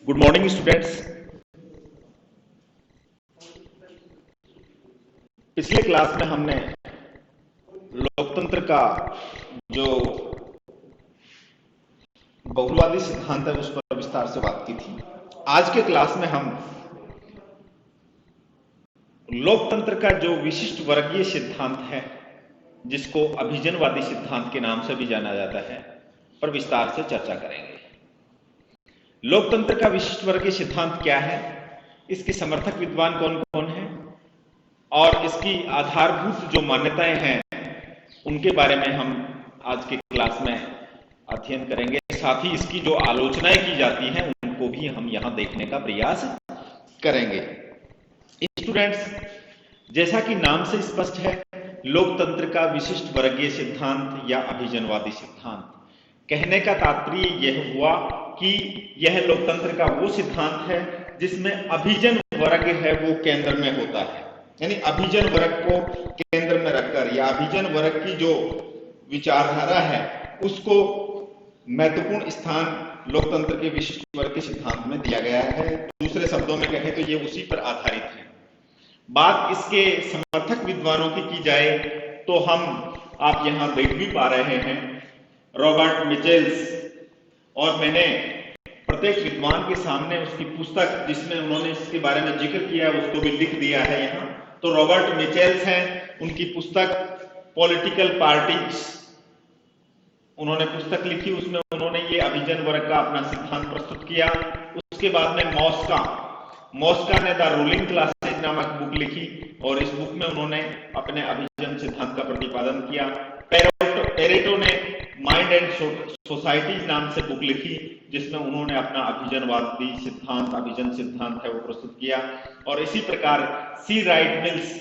Good morning students. पिछले class में हमने लोकतंत्र का जो बहुलवादी सिद्धांत है उस पर विस्तार से बात की थी। आज के क्लास में हम लोकतंत्र का जो विशिष्ट वर्गीय सिद्धांत है, जिसको अभिजनवादी सिद्धांत के नाम से भी जाना जाता है, पर विस्तार से चर्चा करेंगे। लोकतंत्र का विशिष्ट वर्गीय सिद्धांत क्या है, इसके समर्थक विद्वान कौन कौन हैं और इसकी आधारभूत जो मान्यताएं हैं उनके बारे में हम आज के क्लास में अध्ययन करेंगे। साथ ही इसकी जो आलोचनाएं की जाती हैं उनको भी हम यहां देखने का प्रयास करेंगे। स्टूडेंट्स, जैसा कि नाम से स्पष्ट है, लोकतंत्र का विशिष्ट वर्गीय सिद्धांत या अभिजनवादी सिद्धांत, कहने का तात्पर्य यह हुआ कि यह लोकतंत्र का वो सिद्धांत है जिसमें अभिजन वर्ग है वो केंद्र में होता है। यानी अभिजन वर्ग को केंद्र में रखकर या अभिजन वर्ग की जो विचारधारा है उसको महत्वपूर्ण स्थान लोकतंत्र के विशिष्ट वर्ग के सिद्धांत में दिया गया है। दूसरे शब्दों में कहें तो ये उसी पर आधारित है। बात इसके समर्थक विद्वानों की जाए तो आप यहां देख भी पा रहे हैं रॉबर्ट मिचेल्स, और मैंने प्रत्येक विद्वान के सामने उसकी पुस्तक जिसमें उन्होंने इसके बारे में जिक्र किया है उसको भी लिख दिया है यहाँ। तो रॉबर्ट मिचेल्स हैं, उनकी पुस्तक पॉलिटिकल पार्टीज, उन्होंने पुस्तक लिखी, उसमें उन्होंने ये अभिजन वर्ग का अपना सिद्धांत प्रस्तुत किया। उसके बाद में मॉस्का ने द रूलिंग क्लासेज नामक बुक लिखी और इस बुक में उन्होंने अपने अभिजन सिद्धांत का प्रतिपादन किया। पेरेटो ने माइंड एंड सोसाइटी नाम से बुक लिखी जिसमें उन्होंने अपना अभिजनवादी सिद्धांत, अभिजन सिद्धांत है वो प्रस्तुत किया। और इसी प्रकार सी राइट मिल्स,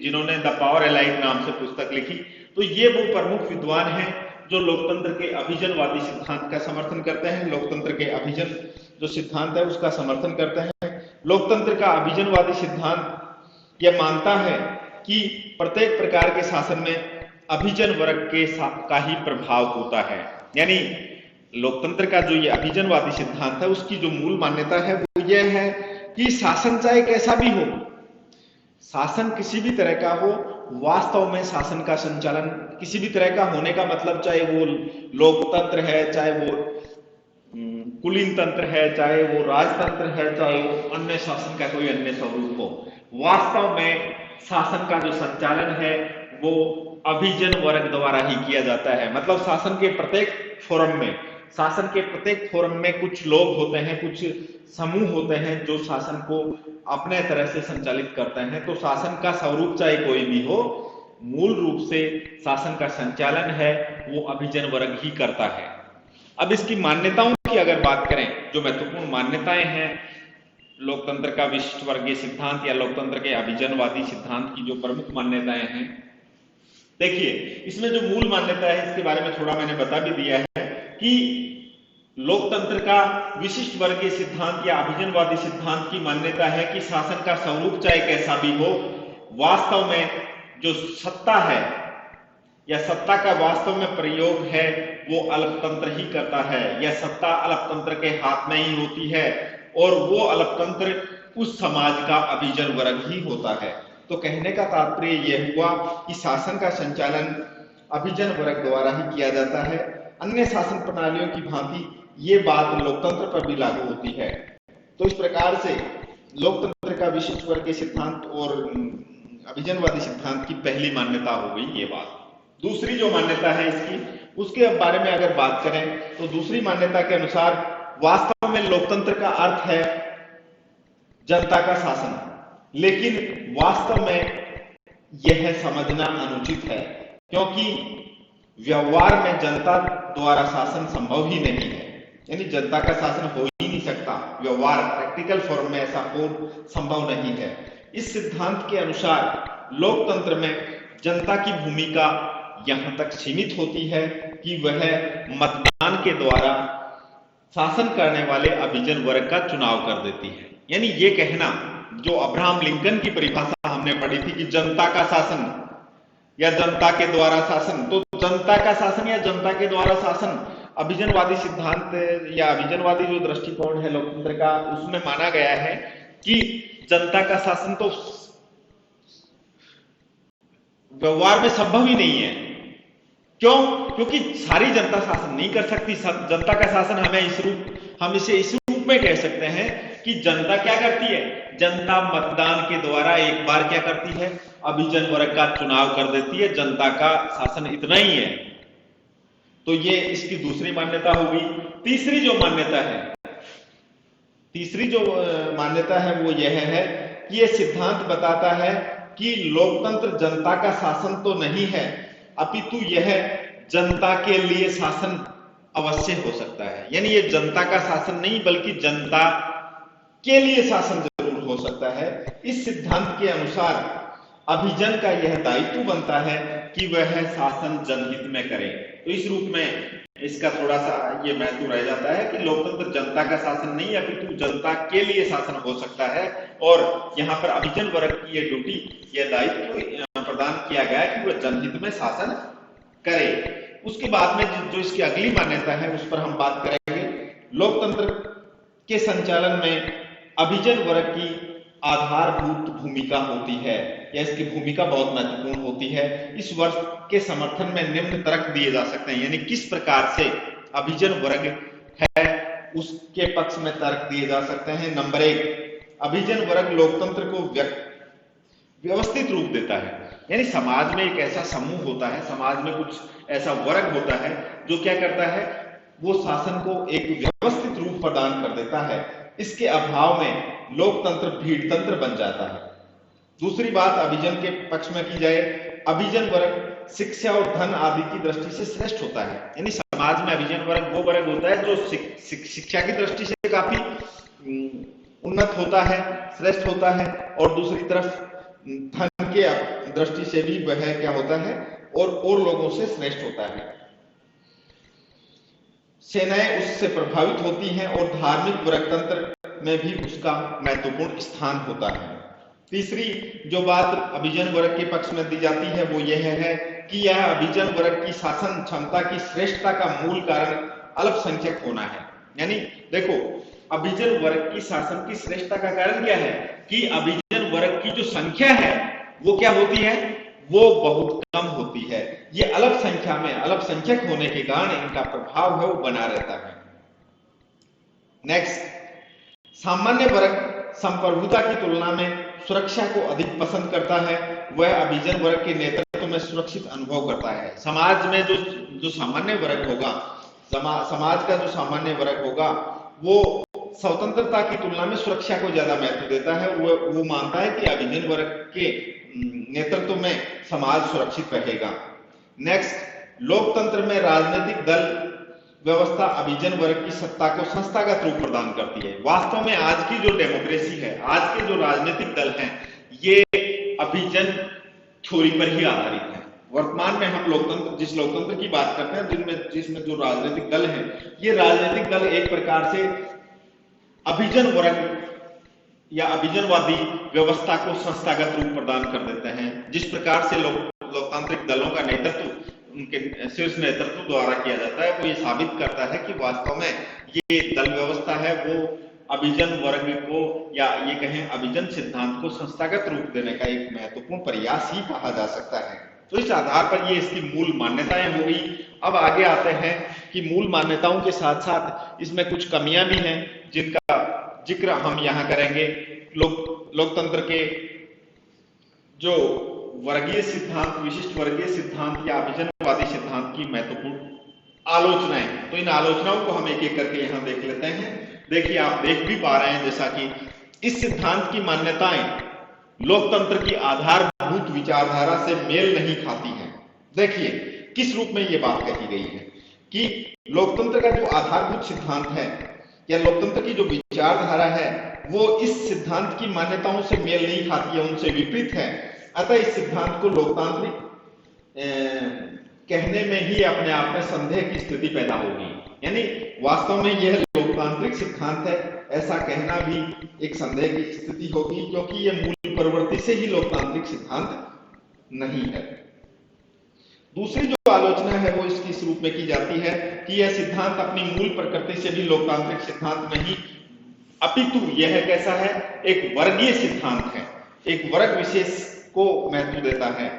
जिन्होंने द पावर एलाइट नाम से पुस्तक लिखी। तो ये वो प्रमुख विद्वान हैं जो लोकतंत्र के अभिजनवादी सिद्धांत का समर्थन करते हैं, लोकतंत्र के अभिजन जो सिद्धांत है उसका समर्थन करते हैं। लोकतंत्र का अभिजनवादी सिद्धांत यह मानता है कि प्रत्येक प्रकार के शासन में अभिजन वर्ग का ही प्रभाव होता है। यानी लोकतंत्र का जो ये अभिजनवादी सिद्धांत है उसकी जो मूल मान्यता है वो ये है कि शासन चाहे कैसा भी हो, शासन किसी भी तरह का हो, वास्तव में शासन का संचालन किसी भी तरह का होने का मतलब चाहे वो लोकतंत्र है, चाहे वो कुलीन तंत्र है, चाहे वो राजतंत्र है, चाहे वो अन्य शासन का कोई अन्य स्वरूप हो, वास्तव में शासन का जो संचालन है वो अभिजन वर्ग द्वारा ही किया जाता है। मतलब शासन के प्रत्येक फोरम में कुछ लोग होते हैं, कुछ समूह होते हैं जो शासन को अपने तरह से संचालित करते हैं। तो शासन का स्वरूप चाहे कोई भी हो, मूल रूप से शासन का संचालन है वो अभिजन वर्ग ही करता है। अब इसकी मान्यताओं की अगर बात करें, जो महत्वपूर्ण मान्यताएं हैं लोकतंत्र का विशिष्ट वर्गीय सिद्धांत या लोकतंत्र के अभिजनवादी सिद्धांत की जो प्रमुख मान्यताएं हैं, देखिए इसमें जो मूल मान्यता है इसके बारे में थोड़ा मैंने बता भी दिया है कि लोकतंत्र का विशिष्ट वर्गीय सिद्धांत या अभिजनवादी सिद्धांत की मान्यता है कि शासन का स्वरूप चाहे कैसा भी हो, वास्तव में जो सत्ता है या सत्ता का वास्तव में प्रयोग है वो अल्पतंत्र ही करता है, या सत्ता अल्पतंत्र के हाथ में ही होती है और वो अल्पतंत्र उस समाज का अभिजन वर्ग ही होता है। तो कहने का तात्पर्य यह हुआ कि शासन का संचालन अभिजन वर्ग द्वारा ही किया जाता है। अन्य शासन प्रणालियों की भांति ये बात लोकतंत्र पर भी लागू होती है। तो इस प्रकार से लोकतंत्र का विशिष्ट वर्गीय सिद्धांत और अभिजनवादी सिद्धांत की पहली मान्यता हो गई ये बात। दूसरी जो मान्यता है इसकी, उसके बारे में अगर बात करें तो दूसरी मान्यता के अनुसार वास्तव में लोकतंत्र का अर्थ है जनता का शासन, लेकिन वास्तव में यह समझना अनुचित है क्योंकि व्यवहार में जनता द्वारा शासन संभव ही नहीं है। यानी जनता का शासन हो ही नहीं सकता, व्यवहार प्रैक्टिकल फॉर्म में ऐसा हो संभव नहीं है। इस सिद्धांत के अनुसार लोकतंत्र में जनता की भूमिका यहां तक सीमित होती है कि वह मतदान के द्वारा शासन करने वाले अभिजन वर्ग का चुनाव कर देती है। यानी ये कहना, जो अब्राहम लिंकन की परिभाषा हमने पढ़ी थी कि जनता का शासन, या जनता के द्वारा शासन। तो जनता का शासन या जनता के द्वारा शासन अभिजनवादी सिद्धांत या अभिजनवादी जो दृष्टिकोण है लोकतंत्र का, उसमें माना गया है कि जनता का शासन तो व्यवहार में संभव ही नहीं है। क्यों? क्योंकि सारी जनता शासन नहीं कर सकती। जनता का शासन हम इसे इस रूप में कह सकते हैं कि जनता क्या करती है, जनता मतदान के द्वारा एक बार क्या करती है, अभिजन वर्ग का चुनाव कर देती है। जनता का शासन इतना ही है। तो ये इसकी दूसरी मान्यता होगी। तीसरी जो मान्यता है वो यह है कि यह सिद्धांत बताता है कि लोकतंत्र जनता का शासन तो नहीं है, अपितु यह जनता के लिए शासन अवश्य हो सकता है। यानी ये जनता का शासन नहीं बल्कि जनता के लिए शासन जरूर हो सकता है। इस सिद्धांत के अनुसार अभिजन का यह दायित्व बनता है कि वह शासन जनहित में करे। तो इस रूप में इसका थोड़ा सा ये महत्व रह जाता है कि लोकतंत्र जनता का शासन नहीं अपितु जनता के लिए शासन हो सकता है। और यहाँ पर अभिजन वर्ग की ये ड्यूटी, यह दायित्व प्रदान किया गया है कि वह जनहित में शासन करे। उसके बाद में जो इसकी अगली मान्यता है उस पर हम बात करेंगे। लोकतंत्र के संचालन में अभिजन वर्ग की आधारभूत भूमिका होती है या इसकी भूमिका बहुत महत्वपूर्ण होती है। इस वर्ग के समर्थन में निम्न तर्क दिए जा सकते हैं, यानी किस प्रकार से अभिजन वर्ग है उसके पक्ष में तर्क दिए जा सकते हैं। नंबर 1, अभिजन वर्ग लोकतंत्र को व्यवस्थित रूप देता है। यानी समाज में एक ऐसा समूह होता है, समाज में कुछ ऐसा वर्ग होता है जो क्या करता है, वो शासन को एक व्यवस्थित रूप प्रदान कर देता है। इसके अभाव में लोकतंत्र भीड़तंत्र बन जाता है। दूसरी बात अभिजन के पक्ष में की जाए, अभिजन वर्ग शिक्षा और धन आदि की दृष्टि से श्रेष्ठ होता है। यानी समाज में अभिजन वर्ग वो वर्ग होता है जो शिक्षा की दृष्टि से काफी उन्नत होता है, श्रेष्ठ होता है, और दूसरी तरफ धन के दृष्टि से भी वह क्या होता है और लोगों से श्रेष्ठ होता है। सेनाएं उससे प्रभावित होती हैं और धार्मिक वर्गतंत्र में भी उसका महत्वपूर्ण स्थान होता है। तीसरी जो बात अभिजन वर्ग के पक्ष में दी जाती है वो यह है कि यह अभिजन वर्ग की शासन क्षमता की श्रेष्ठता का मूल कारण अल्पसंख्यक होना है। यानी देखो, अभिजन वर्ग की शासन की श्रेष्ठता का कारण क्या है कि अभिजन वर्ग की जो संख्या है वो क्या होती है, वो बहुत कम होती है। ये अल्पसंख्यक होने के कारण इनका प्रभाव है वो बना रहता है। नेक्स्ट, सामान्य वर्ग संप्रभुता की तुलना में सुरक्षा को अधिक पसंद करता है। वह अभिजन वर्ग के नेतृत्व में सुरक्षित अनुभव करता है। समाज में जो सामान्य वर्ग होगा, समाज का जो सामान्य वर्ग होगा वो स्वतंत्रता की तुलना में सुरक्षा को ज्यादा महत्व देता है। वो मानता है कि अभिजन वर्ग के नेतृत्व में समाज सुरक्षित रहेगा। नेक्स्ट, लोकतंत्र में राजनीतिक दल व्यवस्था अभिजन वर्ग की सत्ता को संस्थागत रूप प्रदान करती है। वास्तव में आज की जो डेमोक्रेसी है, आज के जो राजनीतिक दल हैं, ये अभिजन थ्योरी पर ही आधारित है। वर्तमान में हम जिस लोकतंत्र की बात करते हैं, जिसमें जो राजनीतिक दल हैं, ये राजनीतिक दल एक प्रकार से अभिजन वर्ग या अभिजनवादी व्यवस्था को संस्थागत रूप प्रदान कर देते हैं। जिस प्रकार से लोकतांत्रिक दलों का नेतृत्व उनके शीर्ष नेतृत्व द्वारा किया जाता है, वो ये साबित करता है कि वास्तव में ये दल व्यवस्था है वो अभिजन वर्ग को या ये कहें अभिजन सिद्धांत को संस्थागत रूप देने का एक महत्वपूर्ण प्रयास ही कहा जा सकता है। तो इस आधार पर ये इसकी मूल मान्यताएं हो गई। अब आगे आते हैं कि मूल मान्यताओं के साथ साथ इसमें कुछ कमियां भी हैं जिनका जिक्र हम यहाँ करेंगे। लोकतंत्र के जो वर्गीय सिद्धांत, विशिष्ट वर्गीय सिद्धांत या अभिजनवादी सिद्धांत की महत्वपूर्ण आलोचनाएं, तो इन आलोचनाओं को हम एक एक करके यहाँ देख लेते हैं। देखिए, आप देख भी पा रहे हैं जैसा कि इस सिद्धांत की मान्यताएं लोकतंत्र की आधारभूत विचारधारा से मेल नहीं खाती हैं। देखिए किस रूप में ये बात कही गई है कि लोकतंत्र का जो आधारभूत सिद्धांत है या लोकतंत्र की जो विचारधारा है वो इस सिद्धांत की मान्यताओं से मेल नहीं खाती है, उनसे विपरीत है। अतः इस सिद्धांत को लोकतांत्रिक कहने में ही अपने आप में संदेह की स्थिति पैदा होगी। यानी वास्तव में यह लोकतांत्रिक सिद्धांत है ऐसा कहना भी एक संदेह की स्थिति होगी, क्योंकि यह मूल प्रवृत्ति से ही लोकतांत्रिक सिद्धांत नहीं है। दूसरी जो आलोचना है वो इसकी इस रूप में की जाती है कि यह सिद्धांत अपनी मूल प्रकृति से भी लोकतांत्रिक सिद्धांत नहीं, अपितु यह कैसा है, एक वर्गीय सिद्धांत है, एक वर्ग विशेष को महत्व देता है।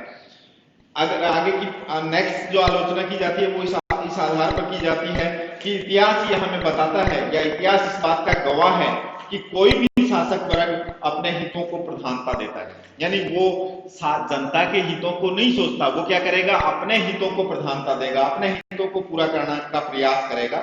अगर आगे की नेक्स्ट जो आलोचना की जाती है वो इस आधार पर की जाती है कि इतिहास यह हमें बताता है या इतिहास इस बात का गवाह है कि कोई भी शासक वर्ग अपने हितों को प्रधानता देता है, यानी वो जनता के हितों को नहीं सोचता, वो क्या करेगा, अपने हितों को प्रधानता देगा, अपने हितों को पूरा करने का प्रयास करेगा।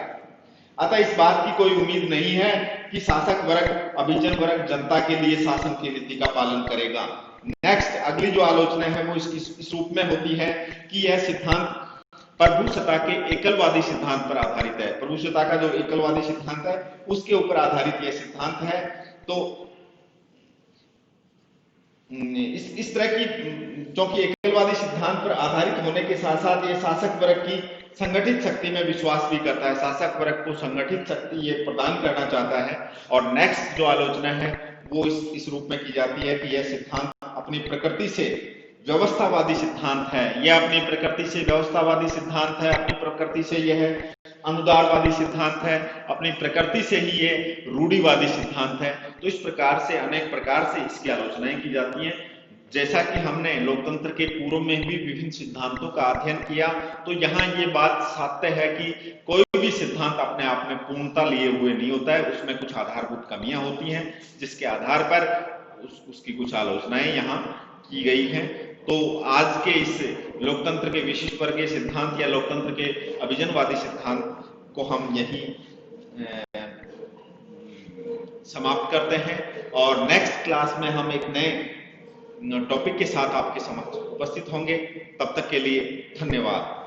अतः इस बात की कोई उम्मीद नहीं है कि शासक वर्ग, अभिजन वर्ग जनता के लिए शासन की नीति का पालन करेगा। नेक्स्ट अगली जो आलोचना है वो इस रूप में होती है कि यह सिद्धांत प्रभुसत्ता के एकलवादी सिद्धांत पर आधारित है। प्रभुसत्ता का जो एकलवादी सिद्धांत है उसके ऊपर आधारित यह सिद्धांत है। तो इस तरह की, क्योंकि एकलवादी सिद्धांत पर आधारित होने के साथ साथ ये शासक वर्ग की संगठित शक्ति में विश्वास भी करता है, शासक वर्ग को संगठित शक्ति ये प्रदान करना चाहता है। और नेक्स्ट जो आलोचना है वो इस रूप में की जाती है कि यह सिद्धांत अपनी प्रकृति से व्यवस्थावादी सिद्धांत है, यह अपनी प्रकृति से व्यवस्थावादी सिद्धांत है, अपनी प्रकृति से यह अनुदारवादी सिद्धांत है, अपनी प्रकृति से ही ये रूढ़िवादी सिद्धांत है। तो इस प्रकार से अनेक प्रकार से इसकी आलोचनाएं की जाती हैं। जैसा कि हमने लोकतंत्र के पूर्व में भी विभिन्न सिद्धांतों का अध्ययन किया, तो यहाँ ये बात सत्य है कि कोई भी सिद्धांत अपने आप में पूर्णता लिए हुए नहीं होता है, उसमें कुछ आधारभूत कमियां होती हैं जिसके आधार पर उसकी कुछ आलोचनाएं यहाँ की गई हैं। तो आज के इस लोकतंत्र के विशिष्ट वर्गीय सिद्धांत या लोकतंत्र के अभिजनवादी सिद्धांत को हम यही समाप्त करते हैं और नेक्स्ट क्लास में हम एक नए टॉपिक के साथ आपके समक्ष उपस्थित होंगे। तब तक के लिए धन्यवाद।